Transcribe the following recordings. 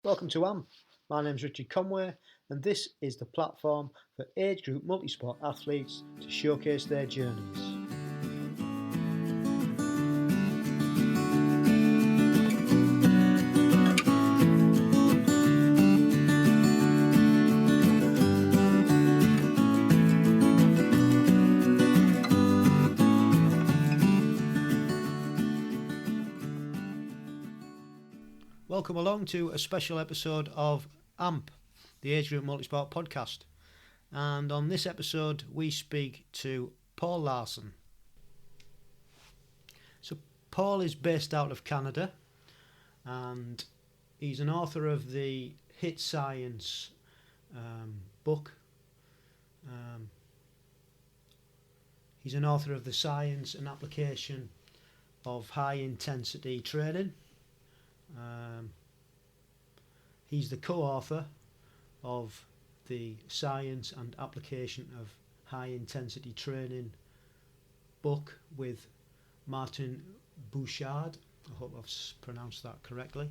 Welcome to AM. My name is Richard Conway, and this is the platform for age group multisport athletes to showcase their journeys. Welcome along to a special episode of AMP, the Age Group Multisport podcast. And on this episode, we speak to Paul Laursen. So, Paul is based out of Canada, and he's an author of the HIIT Science book. He's an author of the Science and Application of High Intensity Training. He's the co-author of the Science and Application of High Intensity Training book with Martin Bouchard. I hope I've pronounced that correctly.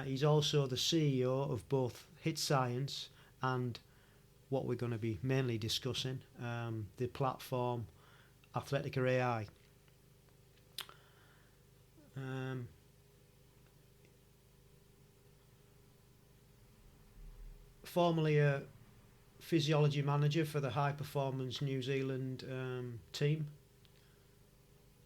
He's also the CEO of both HIIT Science and what we're going to be mainly discussing, the platform Athletica AI. Formerly a Physiology Manager for the High Performance New Zealand team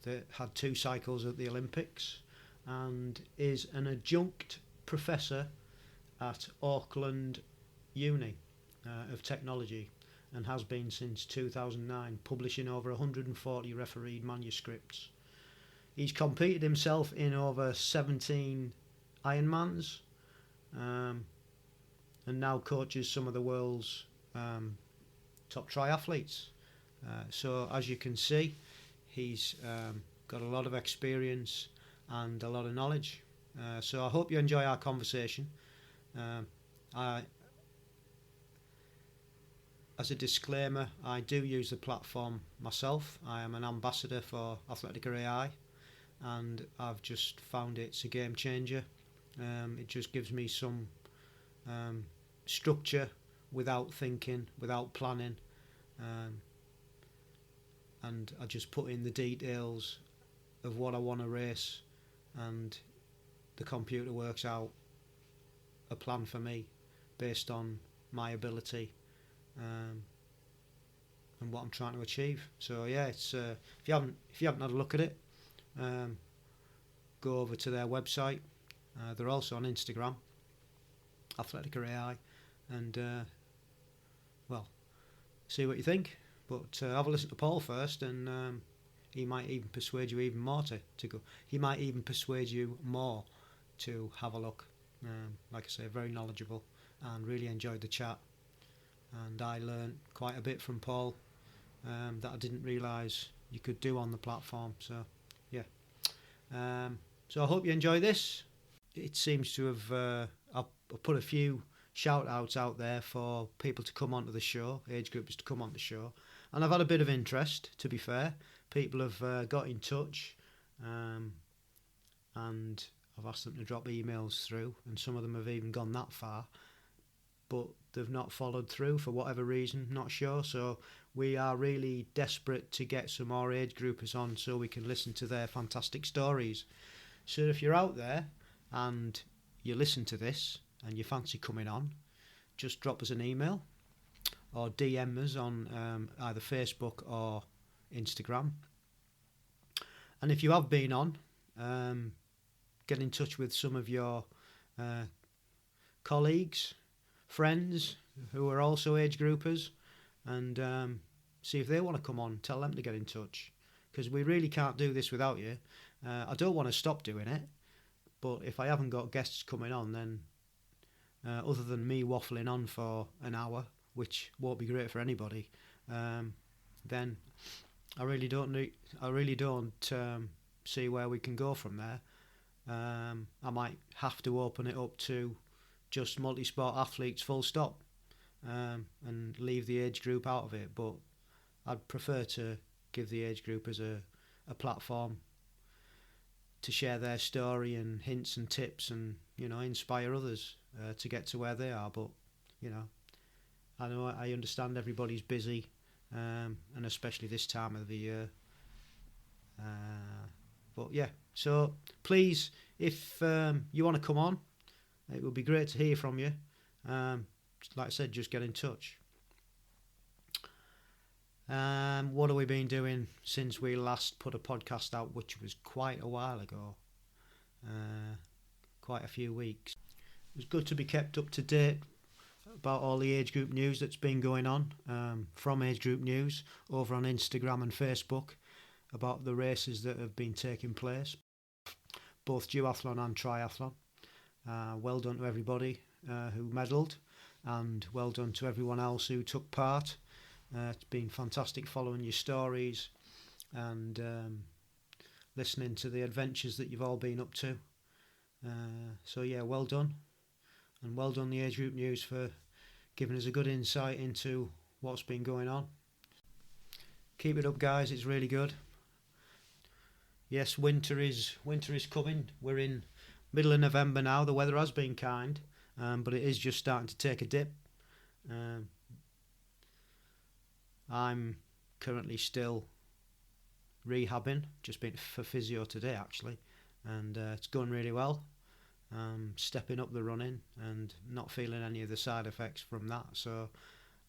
that had 2 cycles at the Olympics, and is an Adjunct Professor at Auckland Uni of Technology, and has been since 2009, publishing over 140 refereed manuscripts. He's competed himself in over 17 Ironmans, and now coaches some of the world's top triathletes. So as you can see, he's got a lot of experience and a lot of knowledge. So I hope you enjoy our conversation. As a disclaimer, I do use the platform myself. I am an ambassador for Athletica AI, and I've just found it's a game changer. It just gives me some structure without thinking, without planning, and I just put in the details of what I want to race, and the computer works out a plan for me based on my ability and what I'm trying to achieve. So yeah, it's if you haven't had a look at it, go over to their website. They're also on Instagram, Athletica AI, and see what you think. But have a listen to Paul first, and he might even persuade you even more to go. He might even persuade you more to have a look. Like I say, very knowledgeable, and really enjoyed the chat. And I learned quite a bit from Paul that I didn't realise you could do on the platform. So yeah. So I hope you enjoy this. It seems to have I've put a few shout outs out there for people to come onto the show, age groups to come on the show, and I've had a bit of interest, to be fair. People have got in touch, and I've asked them to drop emails through, and some of them have even gone that far, but they've not followed through for whatever reason, not sure. So we are really desperate to get some more age groupers on so we can listen to their fantastic stories. So if you're out there and you listen to this and you fancy coming on, just drop us an email or DM us on either Facebook or Instagram. And if you have been on, get in touch with some of your colleagues, friends who are also age groupers, and see if they want to come on. Tell them to get in touch, because we really can't do this without you. I don't want to stop doing it, but if I haven't got guests coming on, then other than me waffling on for an hour, which won't be great for anybody, then I really don't see where we can go from there. I might have to open it up to just multi-sport athletes full stop, and leave the age group out of it, but I'd prefer to give the age group as a platform to share their story and hints and tips, and inspire others to get to where they are. But I understand everybody's busy, and especially this time of the year. But yeah, so please, if you want to come on, it would be great to hear from you. Like I said, just get in touch. What have we been doing since we last put a podcast out, which was quite a while ago, quite a few weeks. It was good to be kept up to date about all the age group news that's been going on, from Age Group News over on Instagram and Facebook, about the races that have been taking place, both duathlon and triathlon. Well done to everybody who medalled, and well done to everyone else who took part. It's been fantastic following your stories and listening to the adventures that you've all been up to. So yeah, well done. And well done the Age Group News for giving us a good insight into what's been going on. Keep it up, guys, it's really good. Yes, winter is coming. We're in middle of November now. The weather has been kind, but it is just starting to take a dip. I'm currently still rehabbing, just been for physio today actually, and it's going really well. Stepping up the running and not feeling any of the side effects from that, so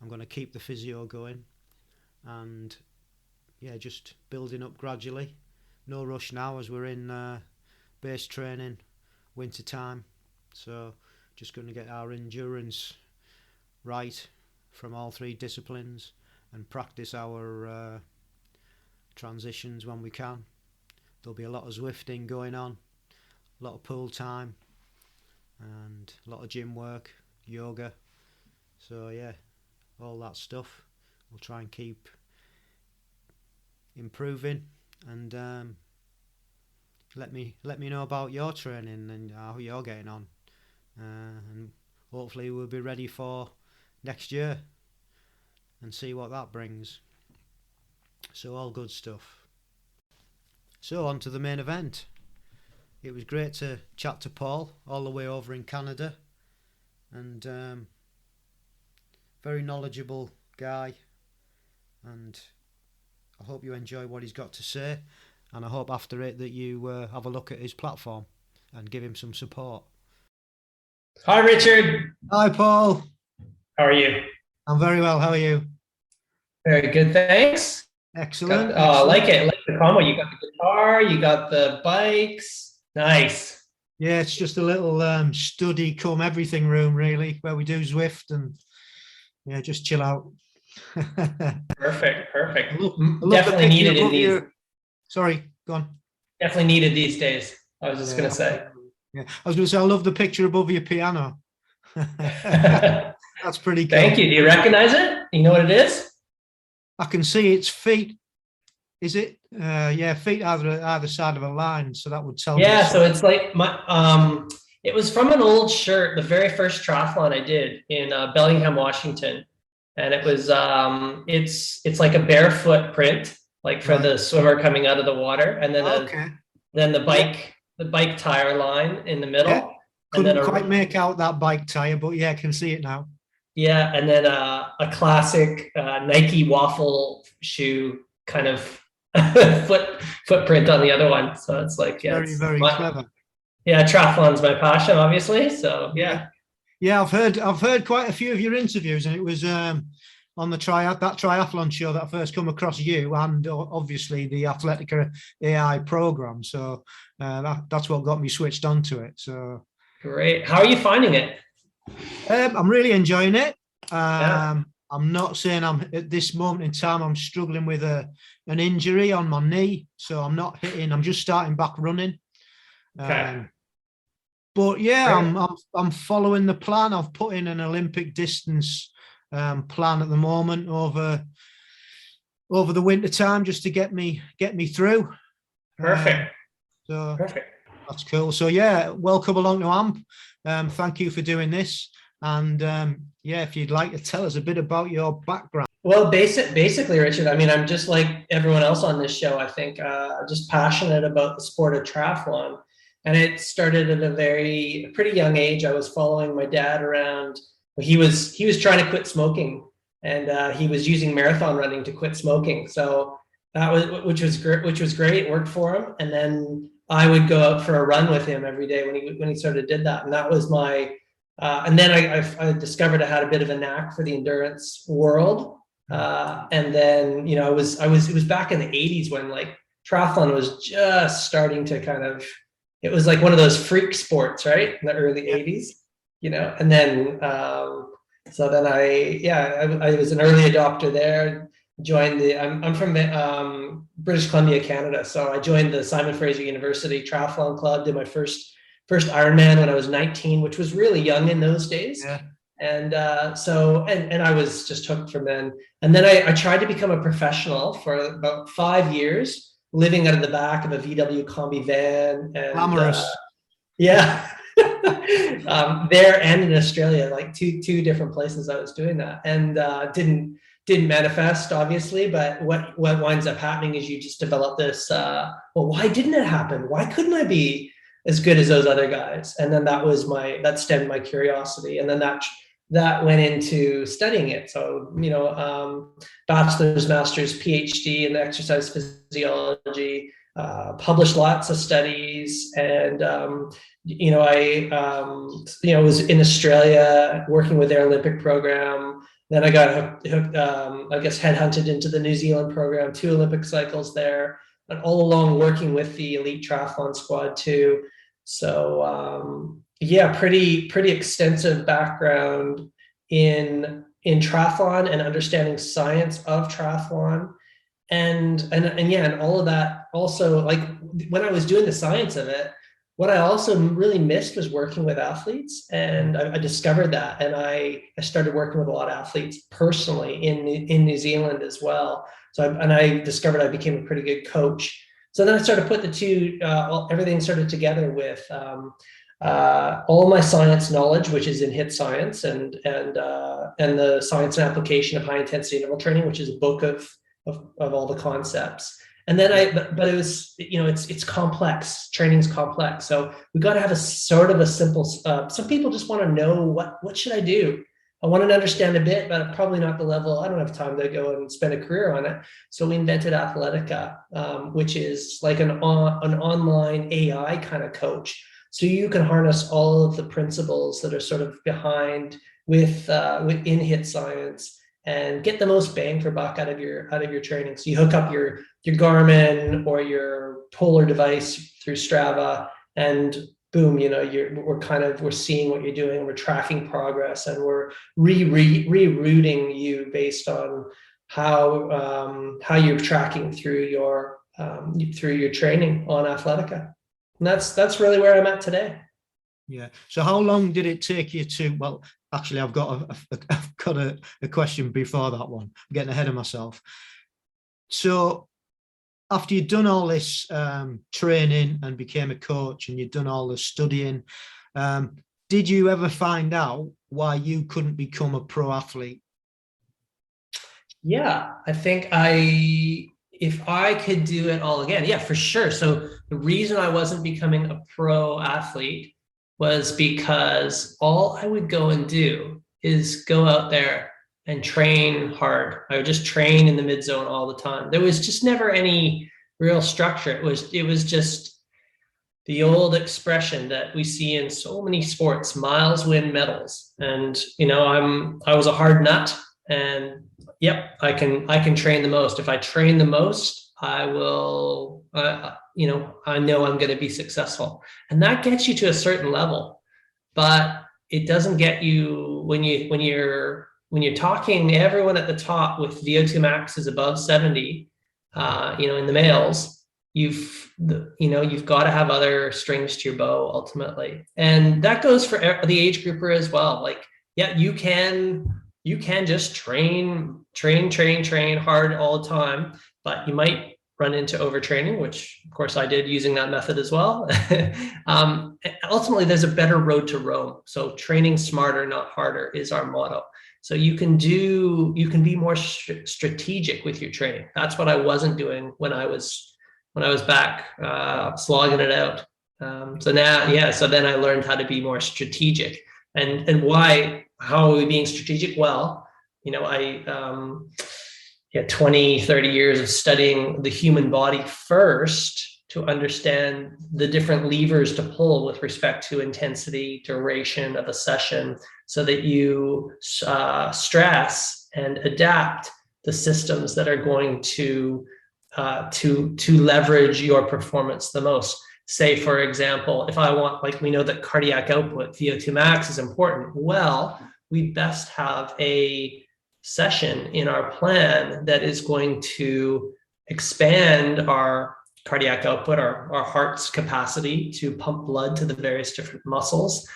I'm going to keep the physio going, and yeah, just building up gradually. No rush now as we're in base training, winter time, so just going to get our endurance right from all three disciplines and practice our transitions when we can. There'll be a lot of Zwifting going on, a lot of pool time, and a lot of gym work, yoga. So yeah, all that stuff. We'll try and keep improving, and let me know about your training and how you're getting on, and hopefully we'll be ready for next year and see what that brings. So all good stuff. So on to the main event. It was great to chat to Paul all the way over in Canada, and very knowledgeable guy, and I hope you enjoy what he's got to say, and I hope after it that you have a look at his platform and give him some support. Hi Richard. Hi Paul. How are you? I'm very well, how are you? Very good, thanks. Excellent. Excellent. I like it. I like the combo. You got the guitar, you got the bikes. Nice. Yeah, it's just a little study come everything room really, where we do Zwift and yeah, just chill out. Perfect. I love Definitely needed in these. Sorry, go on. Definitely needed these days. I was just going to say. Yeah, I was going to say, I love the picture above your piano. That's pretty cool. Thank you. Do you recognize it? You know what it is? I can see its feet. Is it? Yeah, feet either side of a line. So that would tell me. Yeah, so it's like my it was from an old shirt, the very first triathlon I did in Bellingham, Washington. And it was it's like a barefoot print, like for the swimmer coming out of the water, and then then the bike tire line in the middle. Yeah. Couldn't quite make out that bike tire, but yeah, I can see it now. Yeah, and then a classic Nike waffle shoe kind of footprint on the other one. So it's like, yeah, very clever. Yeah, triathlon's my passion, obviously. So yeah. Yeah, I've heard quite a few of your interviews, and it was on the that triathlon show that I first come across you, and obviously the Athletica AI program. So that's what got me switched onto it. So great. How are you finding it? I'm really enjoying it. I'm not saying I'm at this moment in time I'm struggling with an injury on my knee, so I'm not hitting. I'm just starting back running. Okay. But yeah, I'm following the plan. I've put in an Olympic distance plan at the moment over the winter time, just to get me through. Perfect. So perfect. That's cool. So yeah, welcome along to AMP. Thank you for doing this. And yeah, if you'd like to tell us a bit about your background. Well, basically, Richard, I mean, I'm just like everyone else on this show, I think, just passionate about the sport of triathlon. And it started at a pretty young age. I was following my dad around. He was trying to quit smoking, and he was using marathon running to quit smoking. So that was, which was great. It worked for him. And then I would go out for a run with him every day when he sort of did that. And that was my, and then I discovered I had a bit of a knack for the endurance world. And then, it was back in the 80s when like triathlon was just starting to it was like one of those freak sports, right? In the early 80s, and then, so then I was an early adopter there, joined I'm from British Columbia, Canada. So I joined the Simon Fraser University Triathlon Club, did my first Ironman when I was 19, which was really young in those days. Yeah. And and I was just hooked from then. And then I tried to become a professional for about 5 years, living out of the back of a VW Combi van. And, Glamorous. Yeah. There and in Australia, like two different places I was doing that. And didn't manifest, obviously, but what winds up happening is you just develop this, well, why didn't it happen? Why couldn't I be as good as those other guys? And then that stemmed my curiosity. And then that went into studying it. So, bachelor's, master's, PhD in exercise physiology, published lots of studies. And, I was in Australia working with their Olympic program. Then I got hooked, headhunted into the New Zealand program, 2 Olympic cycles there, and all along working with the elite triathlon squad too. So, pretty extensive background in triathlon and understanding science of triathlon, and all of that. Also, like when I was doing the science of it, what I also really missed was working with athletes, and I discovered that, and I started working with a lot of athletes personally in New Zealand as well. So I discovered I became a pretty good coach. So then I started to put the two, everything started together with all my science knowledge, which is in HIIT Science and the Science and Application of High Intensity Interval Training, which is a book of all the concepts. And then but it was, it's complex. Training's complex. So we got to have a sort of a simple, some people just want to know what should I do? I wanted to understand a bit, but probably not the level. I don't have time to go and spend a career on it. So we invented Athletica, which is like an online AI kind of coach. So you can harness all of the principles that are sort of behind within HIIT Science and get the most bang for buck out of your training. So you hook up your Garmin or your Polar device through Strava, and boom, we're seeing what you're doing, we're tracking progress, and we're rerouting you based on how you're tracking through your training on Athletica. And that's really where I'm at today. Yeah. So how long did it take you to? Well, actually, I've got a question before that one. I'm getting ahead of myself. So after you'd done all this training and became a coach, and you'd done all the studying, did you ever find out why you couldn't become a pro athlete? Yeah, I think if I could do it all again, yeah, for sure. So the reason I wasn't becoming a pro athlete was because all I would go and do is go out there and train hard. I would just train in the mid zone all the time. There was just never any real structure. It was just the old expression that we see in so many sports: miles win medals. And I was a hard nut, and yep, I can train the most. If I train the most, I will. I know I'm going to be successful, and that gets you to a certain level, but it doesn't get you when you're talking everyone at the top with VO2 max is above 70, in the males, you've got to have other strings to your bow ultimately. And that goes for the age grouper as well. Like, yeah, you can just train hard all the time, but you might run into overtraining, which of course I did using that method as well. Ultimately, there's a better road to Rome. So training smarter, not harder, is our motto. So you can be more strategic with your training. That's what I wasn't doing when I was back slogging it out. So then I learned how to be more strategic. And how are we being strategic? Well, I 20, 30 years of studying the human body first to understand the different levers to pull with respect to intensity, duration of a session, so that you stress and adapt the systems that are going to leverage your performance the most. Say, for example, if I want, like we know that cardiac output, VO2 max is important. Well, we best have a session in our plan that is going to expand our cardiac output, our heart's capacity to pump blood to the various different muscles.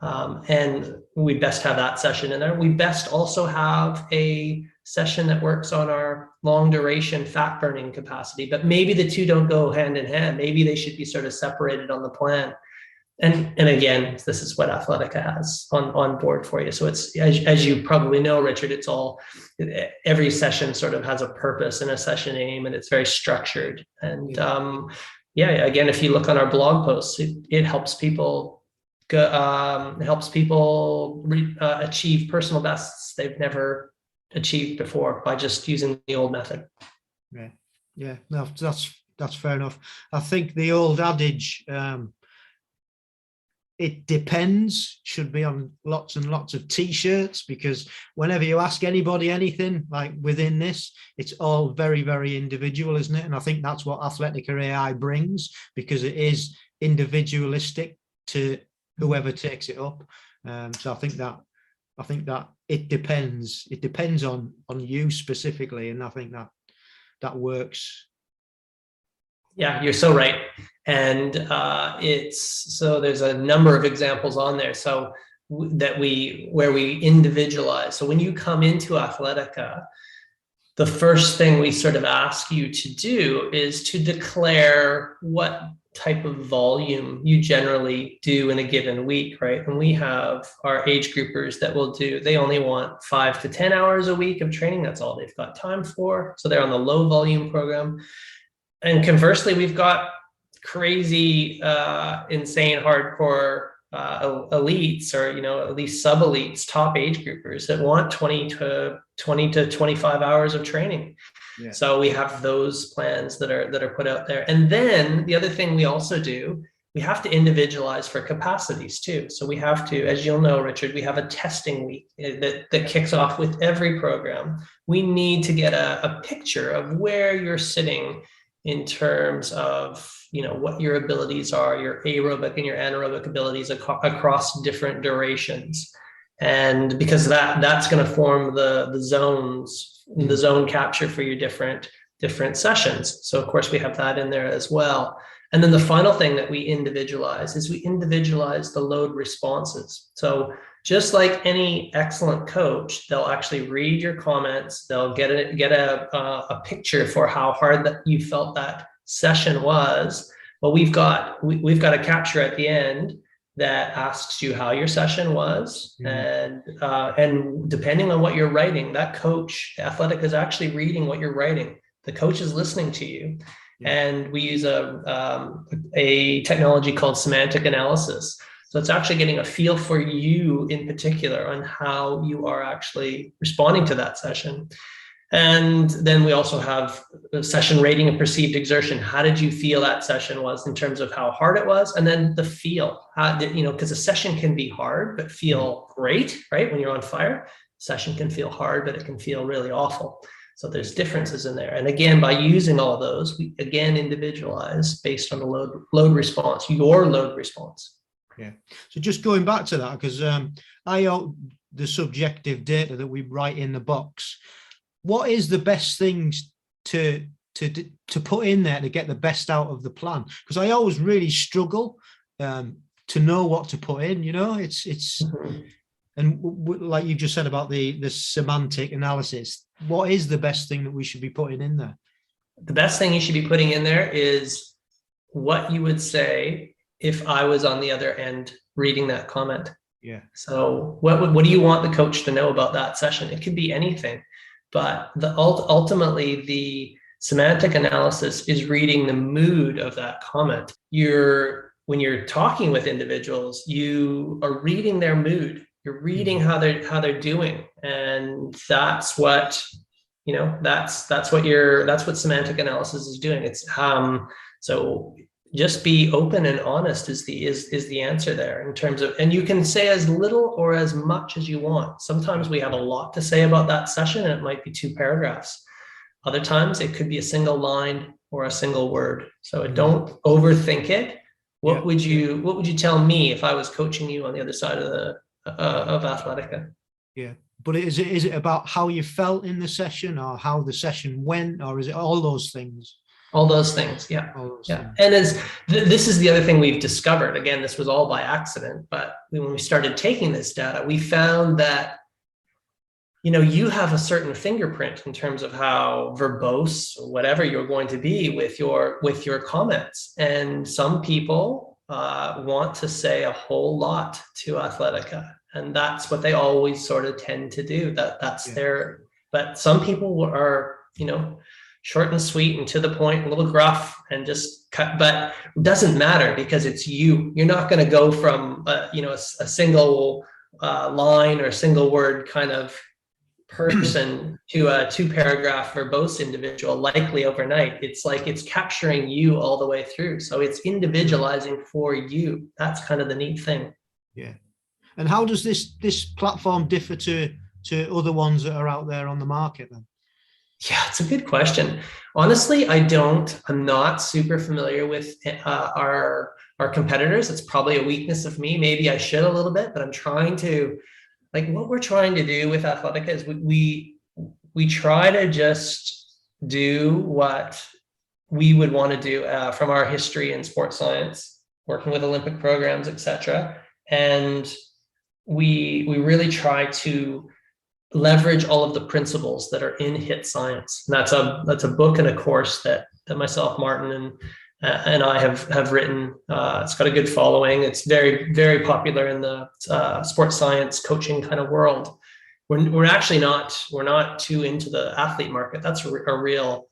And we best have that session in there. We best also have a session that works on our long duration fat burning capacity, but maybe the two don't go hand in hand. Maybe they should be sort of separated on the plan. And again, this is what Athletica has on board for you. So it's, as you probably know, Richard, it's all, every session sort of has a purpose and a session aim, and it's very structured. And again, if you look on our blog posts, it helps people achieve personal bests they've never achieved before by just using the old method. Yeah, no, that's fair enough. I think the old adage, it depends, should be on lots and lots of t-shirts, because whenever you ask anybody anything like within this, it's all very, very individual, isn't it? And I think that's what Athletica AI brings, because it is individualistic to whoever takes it up. So I think that it depends on you specifically, and I think that works. Yeah, you're so right. And there's a number of examples on there. So where we individualize. So when you come into Athletica, the first thing we sort of ask you to do is to declare what type of volume you generally do in a given week, right? And we have our age groupers that they only want 5 to 10 hours a week of training. That's all they've got time for. So they're on the low volume program. And conversely, we've got crazy, insane, hardcore elites, or at least sub-elites, top age groupers that want 20 to 25 hours of training. Yeah. So we have those plans that are put out there. And then the other thing we also do, we have to individualize for capacities too. So we have to, as you'll know, Richard, we have a testing week that kicks off with every program. We need to get a picture of where you're sitting in terms of what your abilities are, your aerobic and your anaerobic abilities across different durations. And because that's going to form the zones, the zone capture for your different sessions. So of course we have that in there as well. And then the final thing that we individualize is we individualize the load responses. So just like any excellent coach, they'll actually read your comments. They'll get a picture for how hard that you felt that session was. Well, we've got a capture at the end that asks you how your session was, and depending on what you're writing, that coach, Athletic, is actually reading what you're writing. The coach is listening to you, and we use a technology called semantic analysis. So it's actually getting a feel for you in particular on how you are actually responding to that session. And then we also have a session rating and perceived exertion. How did you feel that session was in terms of how hard it was? And then the feel, because a session can be hard, but feel great, right? When you're on fire, session can feel hard, but it can feel really awful. So there's differences in there. And again, by using all those, we again individualize based on the load response, your load response. Yeah. So just going back to that, because the subjective data that we write in the box, what is the best things to put in there to get the best out of the plan? Because I always really struggle to know what to put in. It's and like you just said about the semantic analysis, what is the best thing that we should be putting in there? The best thing you should be putting in there is what you would say if I was on the other end reading that comment. Yeah. So what do you want the coach to know about that session? It could be anything, but ultimately the semantic analysis is reading the mood of that comment. When you're talking with individuals, you are reading their mood. You're reading how they're doing, and that's what that's what semantic analysis is doing. It's so just be open and honest is the answer there in terms of, and you can say as little or as much as you want. Sometimes we have a lot to say about that session and it might be 2 paragraphs. Other times it could be a single line or a single word. So don't overthink it. What would you tell me if I was coaching you on the other side of Athletica? Yeah. But is it about how you felt in the session, or how the session went, or is it all those things? All those things, yeah. Things. And this is the other thing we've discovered. Again, this was all by accident, but when we started taking this data, we found that you have a certain fingerprint in terms of how verbose or whatever you're going to be with your comments. And some people want to say a whole lot to Athletica, and that's what they always sort of tend to do. That's their. But some people are, short and sweet and to the point, a little gruff and just cut, but it doesn't matter because it's you. You're not going to go from a single line or a single word kind of person to a 2-paragraph verbose individual likely overnight. It's like it's capturing you all the way through. So it's individualizing for you. That's kind of the neat thing. Yeah. And how does this platform differ to other ones that are out there on the market then? Yeah, it's a good question. Honestly, I'm not super familiar with our competitors. It's probably a weakness of me. Maybe I should a little bit, but I'm trying to, what we're trying to do with Athletica is we try to just do what we would want to do from our history in sports science, working with Olympic programs, etc. And we really try to leverage all of the principles that are in HIIT Science. And that's a book and a course that myself, Martin, and I have written. It's got a good following. It's very, very popular in the sports science coaching kind of world. We're actually we're not too into the athlete market. That's a real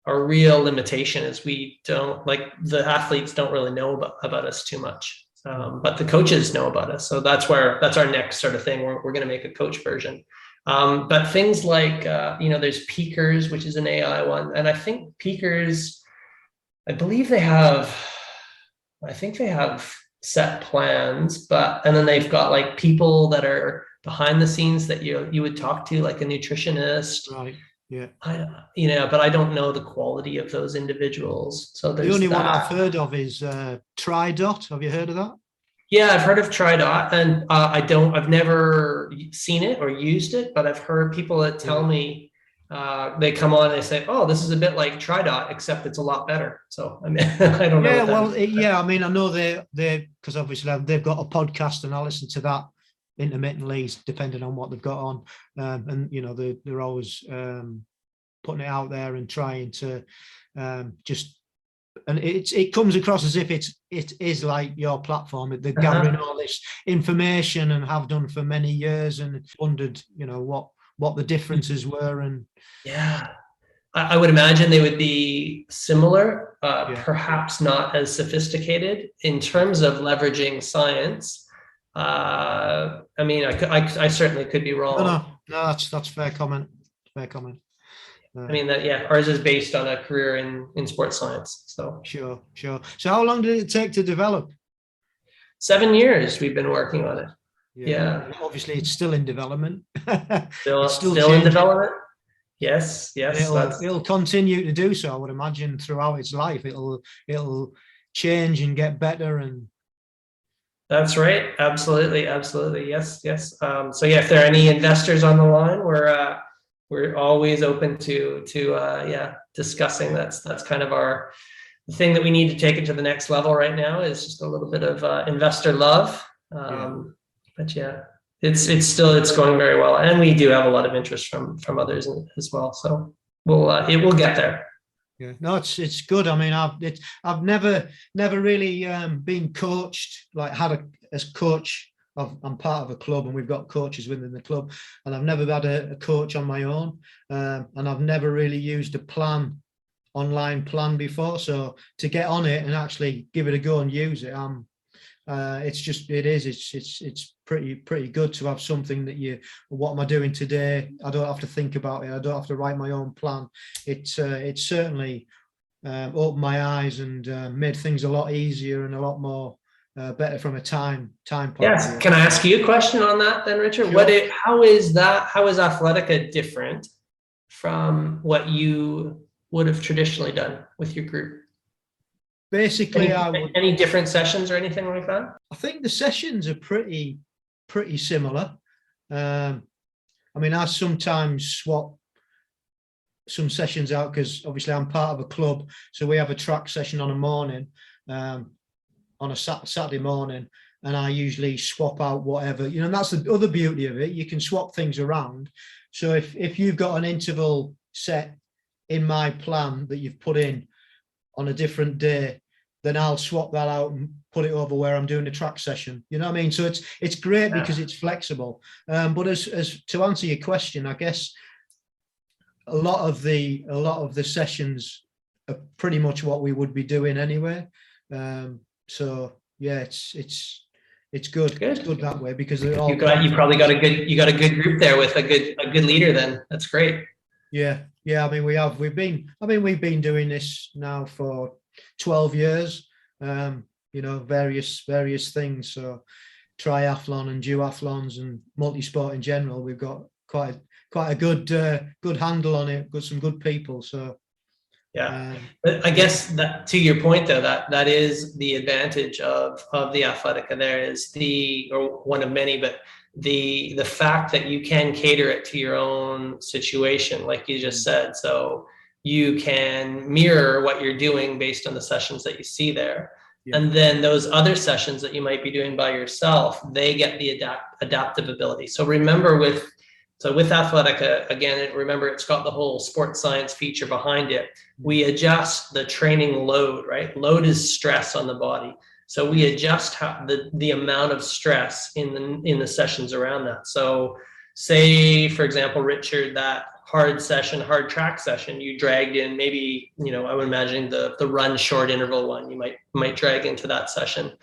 limitation, is we don't, the athletes don't really know about us too much. But the coaches know about us. So that's our next sort of thing. We're going to make a coach version. But things like, there's Peakers, which is an AI one. And I think Peakers, I think they have set plans, and then they've got people that are behind the scenes that you would talk to, like a nutritionist. Right. Yeah. But I don't know the quality of those individuals. So there's the only one I've heard of is Tridot. Have you heard of that? Yeah, I've heard of Tridot, and I've never seen it or used it, but I've heard people that tell me they come on and they say, "Oh, this is a bit like Tridot, except it's a lot better." So I don't know. Yeah, I know they because obviously they've got a podcast, and I listen to that intermittently, depending on what they've got on, and they're always putting it out there and trying to just. And it comes across as if it is like your platform. They're gathering all this information and have done for many years, and wondered, what the differences were. And yeah, I would imagine they would be similar, perhaps not as sophisticated in terms of leveraging science. I certainly could be wrong. No, that's fair comment. Fair comment. Ours is based on a career in sports science. So sure. So how long did it take to develop? 7 years we've been working on it. Yeah. Obviously, it's still in development. Still in development. Yes. It'll continue to do so. I would imagine throughout its life, it'll change and get better. And that's right. Absolutely. Yes. So if there are any investors on the line, we're always open to discussing. That's kind of the thing that we need to take it to the next level right now, is just a little bit of investor love. But it's going very well, and we do have a lot of interest from others as well. So it will get there. Yeah, no, it's good. I mean, I've never really been coached, had a coach I'm part of a club, and we've got coaches within the club, and I've never had a coach on my own, and I've never really used a online plan before. So to get on it and actually give it a go and use it, it's pretty good to have something that what am I doing today? I don't have to think about it. I don't have to write my own plan. It's certainly opened my eyes and made things a lot easier and a lot more better from a time point of Yes. view. Can I ask you a question on that then, Richard? Sure. How is Athletica different from what you would have traditionally done with your group? Basically, any different sessions or anything like that? I think the sessions are pretty similar. I mean, I sometimes swap some sessions out because obviously I'm part of a club, so we have a track session on a morning, on a Saturday morning, and I usually swap out whatever, and that's the other beauty of it. You can swap things around. So if you've got an interval set in my plan that you've put in on a different day, then I'll swap that out and put it over where I'm doing the track session. You know what I mean? So it's great because it's flexible. But as to answer your question, I guess a lot of the sessions are pretty much what we would be doing anyway. So yeah, it's good. It's good that way because you probably got a good group there with a good leader. Then that's great. Yeah. I mean, we've been doing this now for 12 years. Various things. So triathlon and duathlons and multi-sport in general. We've got quite a good handle on it. Got some good people. So. Yeah, but I guess that to your point though, that is the advantage of the Athletica. There is or one of many, but the fact that you can cater it to your own situation, like you just said. So you can mirror what you're doing based on the sessions that you see there. Yeah. And then those other sessions that you might be doing by yourself, they get the adaptive ability. So remember with Athletica, again, remember it's got the whole sports science feature behind it. We adjust the training load, right? Load is stress on the body. So we adjust the amount of stress in the sessions around that. So say, for example, Richard, that hard track session, you dragged in maybe, I would imagine the run short interval one, you might drag into that session.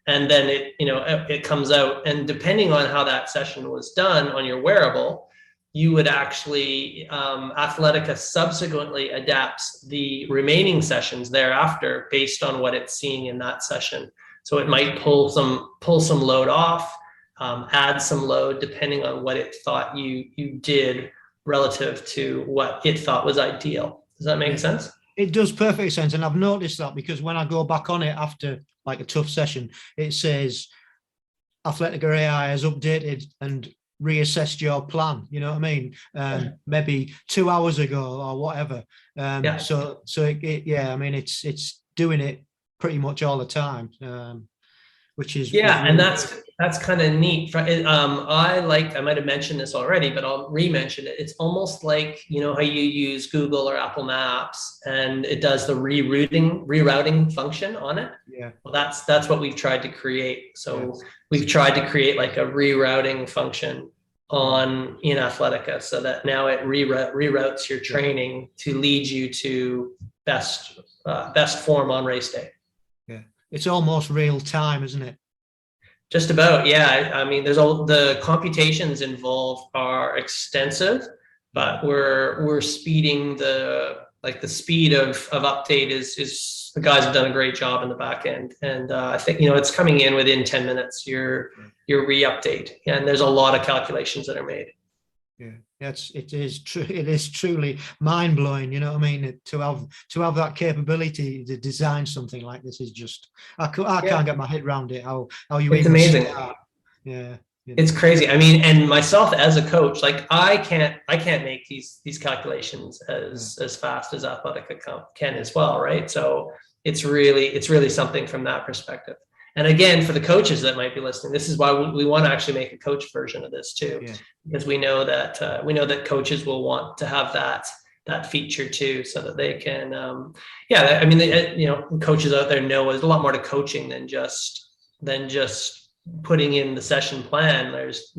And then it comes out, and depending on how that session was done on your wearable, you would actually, Athletica subsequently adapts the remaining sessions thereafter based on what it's seeing in that session. So it might pull some load off, add some load depending on what it thought you did relative to what it thought was ideal. Does that make sense? It does perfect sense. And I've noticed that because when I go back on it after like a tough session, it says Athletica AI has updated and reassessed your plan. You know what I mean? Maybe 2 hours ago or whatever. So I mean, it's doing it pretty much all the time, which is and that's kind of neat. I might have mentioned this already, but I'll re-mention it. It's almost like how you use Google or Apple Maps, and it does the rerouting function on it. Yeah. Well, that's what we've tried to create. So we've tried to create like a rerouting function in Athletica, so that now it reroutes your training to lead you to best form on race day. Yeah, it's almost real time, isn't it? Just about, yeah. I mean, the computations involved are extensive, but we're speeding the speed of update is the guys have done a great job in the back end, and I think it's coming in within 10 minutes. Your re-update, and there's a lot of calculations that are made. Yeah, it is truly mind blowing. You know what I mean? To have that capability to design something like this is just I can't get my head around it. How you? It's amazing. Start. Yeah. It's crazy. I mean, and myself as a coach, like I can't make these calculations as fast as Athletica can as well, right? So it's really something from that perspective. And again, for the coaches that might be listening, this is why we want to actually make a coach version of this too, because we know that coaches will want to have that feature too, so that they can, coaches out there know there's a lot more to coaching than just putting in the session plan. There's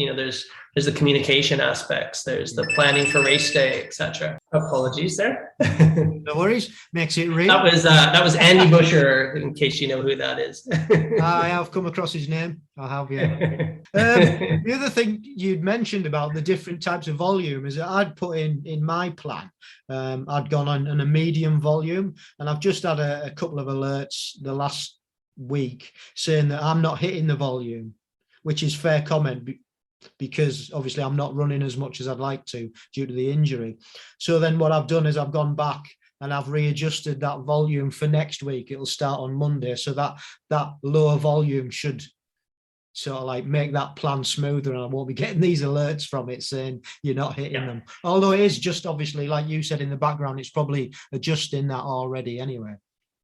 the communication aspects, there's the planning for race day, etc. Apologies there. No worries, makes it real. That was Andy Busher, in case you know who that is. I have come across his name. I have, yeah. The other thing you'd mentioned about the different types of volume is that I'd put in my plan. I'd gone on a medium volume, and I've just had a couple of alerts the last week saying that I'm not hitting the volume, which is fair comment because obviously I'm not running as much as I'd like to due to the injury. So then what I've done is I've gone back and I've readjusted that volume for next week. It'll start on Monday, so that lower volume should sort of like make that plan smoother, and I won't be getting these alerts from it saying you're not hitting them. Although it is just obviously, like you said in the background, it's probably adjusting that already anyway.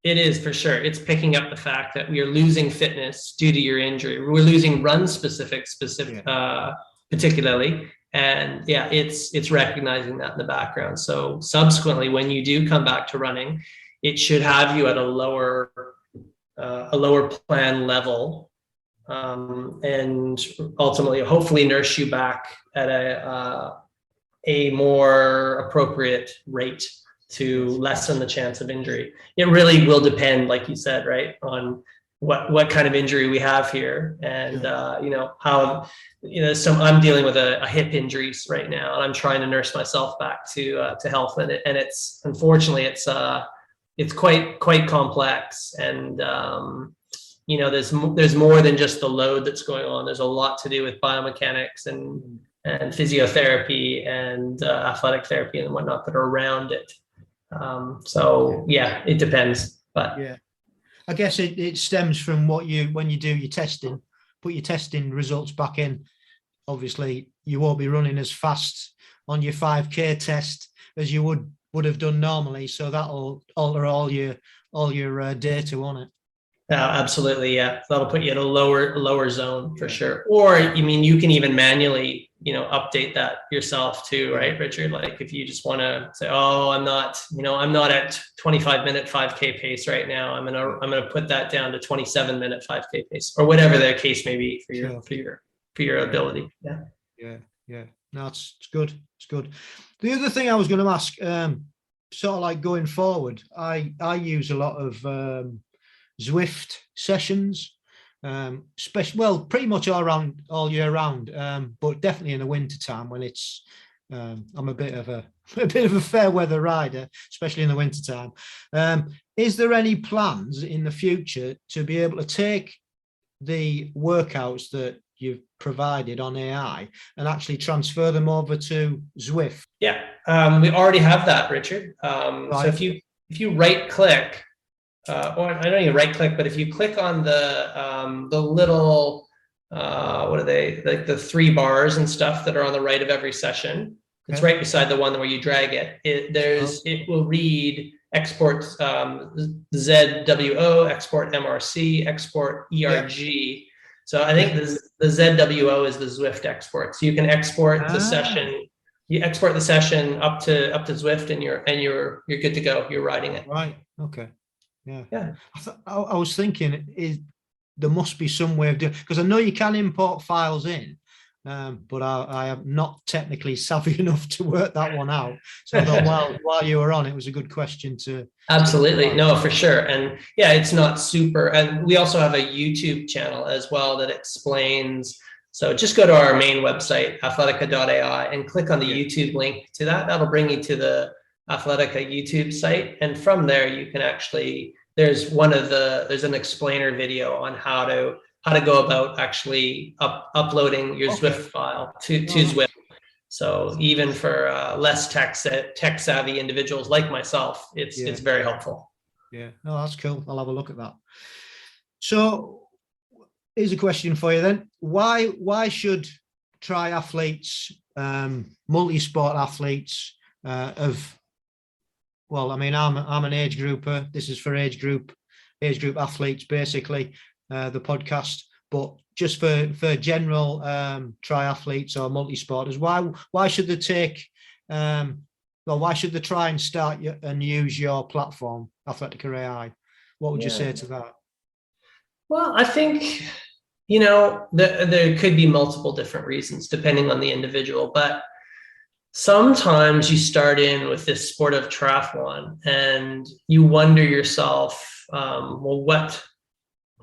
It is, for sure. It's picking up the fact that we are losing fitness due to your injury. We're losing run specific, particularly. And yeah, it's recognizing that in the background. So subsequently, when you do come back to running, it should have you at a lower plan level, and ultimately, hopefully, nurse you back at a more appropriate rate to lessen the chance of injury. It really will depend, like you said, right, on what kind of injury we have here, and how, I'm dealing with a hip injury right now, and I'm trying to nurse myself back to health, and it's unfortunately it's quite complex, and there's more than just the load that's going on. There's a lot to do with biomechanics and physiotherapy and athletic therapy and whatnot that are around it. It depends, but yeah, I guess it stems from when you do your testing, put your testing results back in. Obviously, you won't be running as fast on your 5K test as you would have done normally, so that'll alter all your data on it. Absolutely, yeah. That'll put you at a lower zone for sure. Or you can even manually, update that yourself too, right, Richard? Like if you just want to say, oh, I'm not at 25-minute 5K pace right now. I'm gonna put that down to 27-minute 5K pace, or whatever the case may be for your ability. Yeah. No, it's good. It's good. The other thing I was going to ask, sort of like going forward, I use a lot of Zwift sessions, pretty much all year round, but definitely in the winter time when it's I'm a bit of a fair weather rider, especially in the winter time. Is there any plans in the future to be able to take the workouts that you've provided on AI and actually transfer them over to Zwift? Yeah, we already have that, Richard. Right. So if you right click. Or I don't even right click, but if you click on the little, what are they, like the 3 bars and stuff that are on the right of every session, it's right beside the one where you drag it. It will read export ZWO, export MRC, export ERG. Yeah. So I think the ZWO is the Zwift export. So you can export the session. You export the session up to Zwift, and you're good to go. You're riding it. Right. Okay. Yeah. I was thinking there must be some way of doing, because I know you can import files in, but I am not technically savvy enough to work that one out. So I thought while you were on, it was a good question to. Absolutely. No, for sure. And yeah, it's not super. And we also have a YouTube channel as well that explains. So just go to our main website, athletica.ai, and click on the YouTube link to that. That'll bring you to the Athletica YouTube site, and from there you can actually, there's an explainer video on how to go about actually uploading your Zwift file to Zwift. So even for less tech savvy individuals like myself, it's very helpful. Yeah, no, that's cool. I'll have a look at that. So here's a question for you then. Why should triathletes, multi-sport athletes I'm an age grouper. This is for age group athletes, basically, the podcast. But just for general triathletes or multi-sporters, why should they why should they try and start and use your platform, Athletica AI? What would you say to that? Well, I think There could be multiple different reasons depending on the individual, but sometimes you start in with this sport of triathlon and you wonder yourself, well, what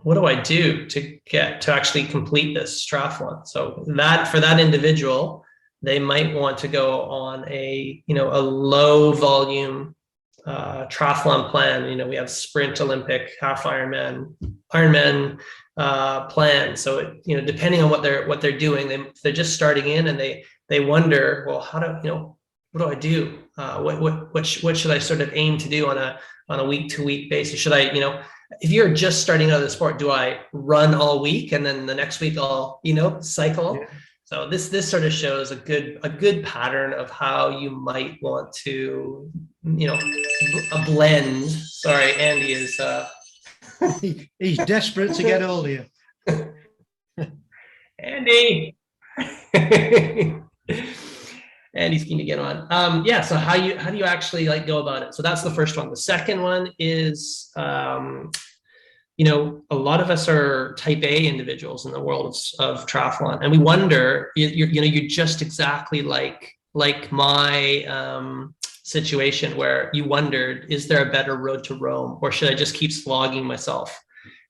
do I do to get to actually complete this triathlon? So that for that individual, they might want to go on a low volume triathlon plan. We have sprint, Olympic, half Ironman plan. So depending on what they're doing, they're just starting in and they wonder, well, what do I do? What should I sort of aim to do on a week to week basis? Should I, if you're just starting out of the sport, do I run all week and then the next week I'll, cycle? Yeah. So this sort of shows a good pattern of how you might want to, a blend. Sorry, Andy is he's desperate to get hold of you. Andy. Andy's keen to get on. So how do you actually go about it? So that's the first one. The second one is a lot of us are type A individuals in the world of triathlon, and we wonder, you're just exactly like my situation where you wondered, is there a better road to Rome, or should I just keep slogging myself?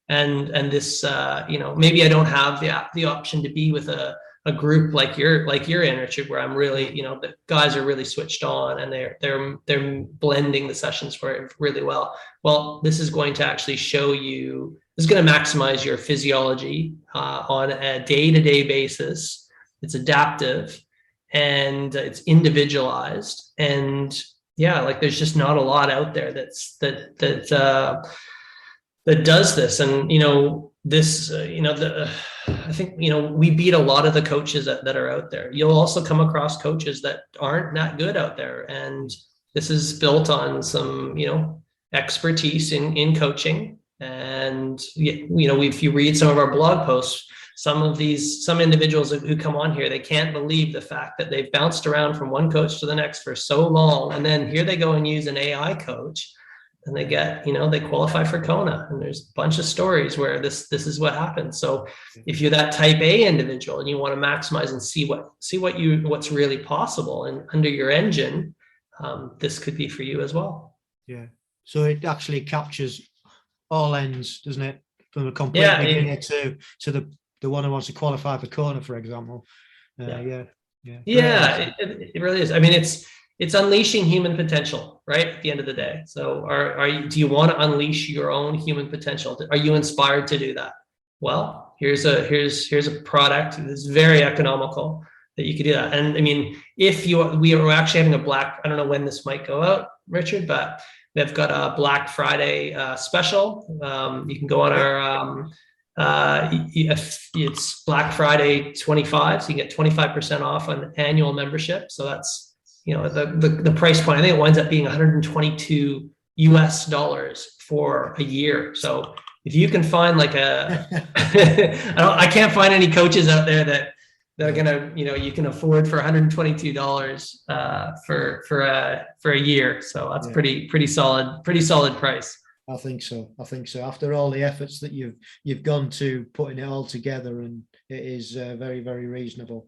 And this, maybe I don't have the option to be with a group like you're in, Richard, where I'm really, the guys are really switched on and they're blending the sessions for it really well. Well, this is going to actually show you, this is going to maximize your physiology on a day-to-day basis. It's adaptive and it's individualized. And there's just not a lot out there that does this. And, this, I think, we beat a lot of the coaches that are out there. You'll also come across coaches that aren't that good out there. And this is built on some, expertise in coaching. And, if you read some of our blog posts, some individuals who come on here, they can't believe the fact that they've bounced around from one coach to the next for so long. And then here they go and use an AI coach. And they get, they qualify for Kona, and there's a bunch of stories where this is what happens. So if you're that type A individual and you want to maximize and see what's really possible and under your engine, this could be for you as well. Yeah. So it actually captures all ends, doesn't it? From a complete beginner to the one who wants to qualify for Kona, for example. It really is. I mean, it's unleashing human potential, right? At the end of the day. So do you want to unleash your own human potential? Are you inspired to do that? Well, here's a product that's very economical that you could do that. And I mean, we are actually having I don't know when this might go out, Richard, but we've got a Black Friday special. You can go on our, it's Black Friday 25. So you get 25% off on annual membership. So that's, the price point, I think it winds up being $122 for a year. So if you can find I can't find any coaches out there that are gonna, you can afford for $122 for a year. So that's pretty solid price. I think so. After all the efforts that you've gone to putting it all together, and it is very, very reasonable.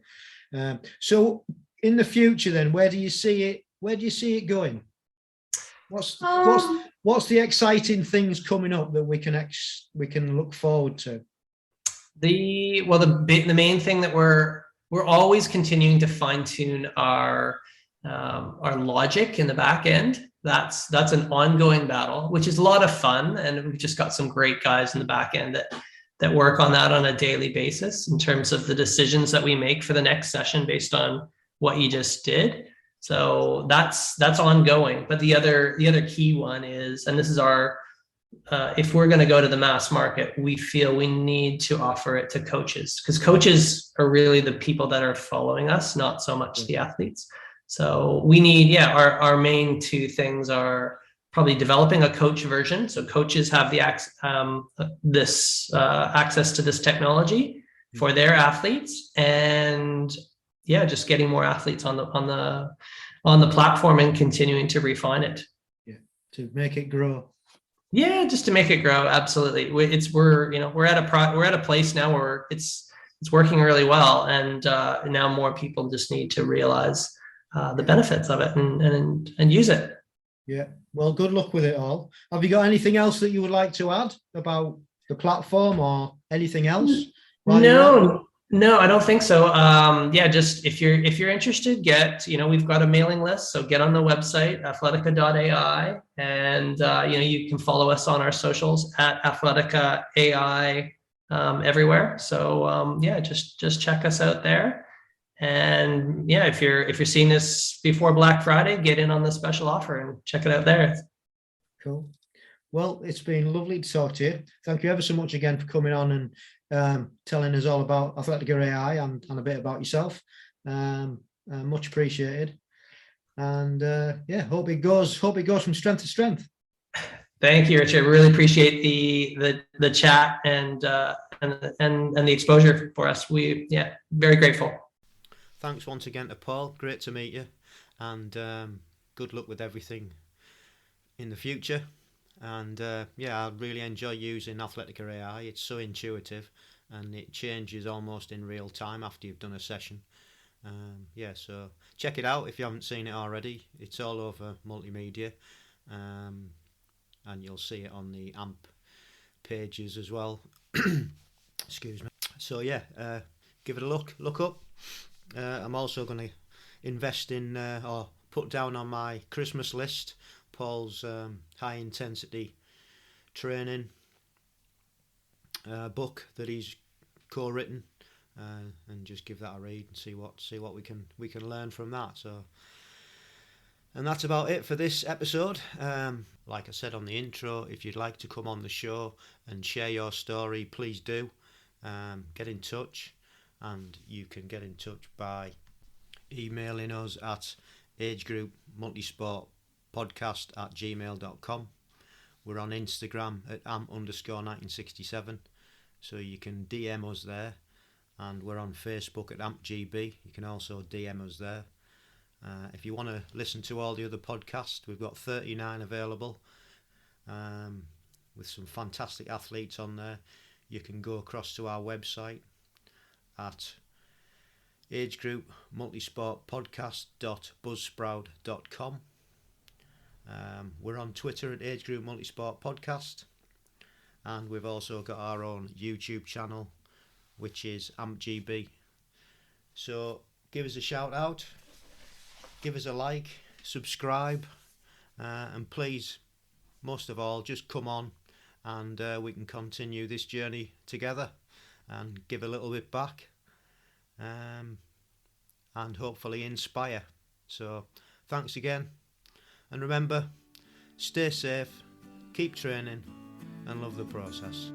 So in the future, then, where do you see it going? What's the exciting things coming up that we can look forward to? The main thing that we're always continuing to fine tune our logic in the back end. That's an ongoing battle, which is a lot of fun, and we've just got some great guys in the back end that work on that on a daily basis in terms of the decisions that we make for the next session based on what you just did. So that's ongoing. But the other key one is, and this is our, if we're going to go to the mass market, we feel we need to offer it to coaches, because coaches are really the people that are following us, not so much the athletes. So we need, our main two things are probably developing a coach version. So coaches have the access to this technology for their athletes, and just getting more athletes on the platform and continuing to refine it. Yeah, to make it grow. Yeah, just to make it grow. Absolutely. We're at we're at a place now where it's working really well, and now more people just need to realize the benefits of it and use it. Yeah. Well, good luck with it all. Have you got anything else that you would like to add about the platform or anything else while you're at it? No, I don't think so. Yeah, just if you're interested, we've got a mailing list, so get on the website athletica.ai, and you can follow us on our socials at Athletica AI everywhere. So yeah, just check us out there. And yeah, if you're seeing this before Black Friday, get in on the special offer and check it out there. Cool. Well, it's been lovely to talk to you. Thank you ever so much again for coming on and telling us all about Athletica AI and a bit about yourself. Much appreciated. And yeah, hope it goes from strength to strength. Thank you, Richard. Really appreciate the chat and the exposure for us. Very grateful. Thanks once again to Paul. Great to meet you, and good luck with everything in the future. And yeah, I really enjoy using Athletica AI. It's so intuitive, and it changes almost in real time after you've done a session. Yeah, so check it out if you haven't seen it already. It's all over multimedia, and you'll see it on the AMP pages as well. Excuse me. So yeah, give it a look. Look up. I'm also going to invest in or put down on my Christmas list Paul's high intensity training book that he's co-written, and just give that a read and see what we can learn from that. So, and that's about it for this episode. Like I said on the intro, if you'd like to come on the show and share your story, please do. Get in touch, and you can get in touch by emailing us at agegroupmultisportpodcast@gmail.com. We're on Instagram at amp_1967, so you can DM us there, and we're on Facebook at ampgb. You can also DM us there. If you want to listen to all the other podcasts, we've got 39 available, with some fantastic athletes on there. You can go across to our website at agegroupmultisportpodcast.buzzsprout.com. We're on Twitter at agegroupmultisportpodcast, and we've also got our own YouTube channel, which is ampgb. So give us a shout out, give us a like, subscribe, and please, most of all, just come on, and we can continue this journey together and give a little bit back, and hopefully inspire. So thanks again, and remember, stay safe, keep training, and love the process.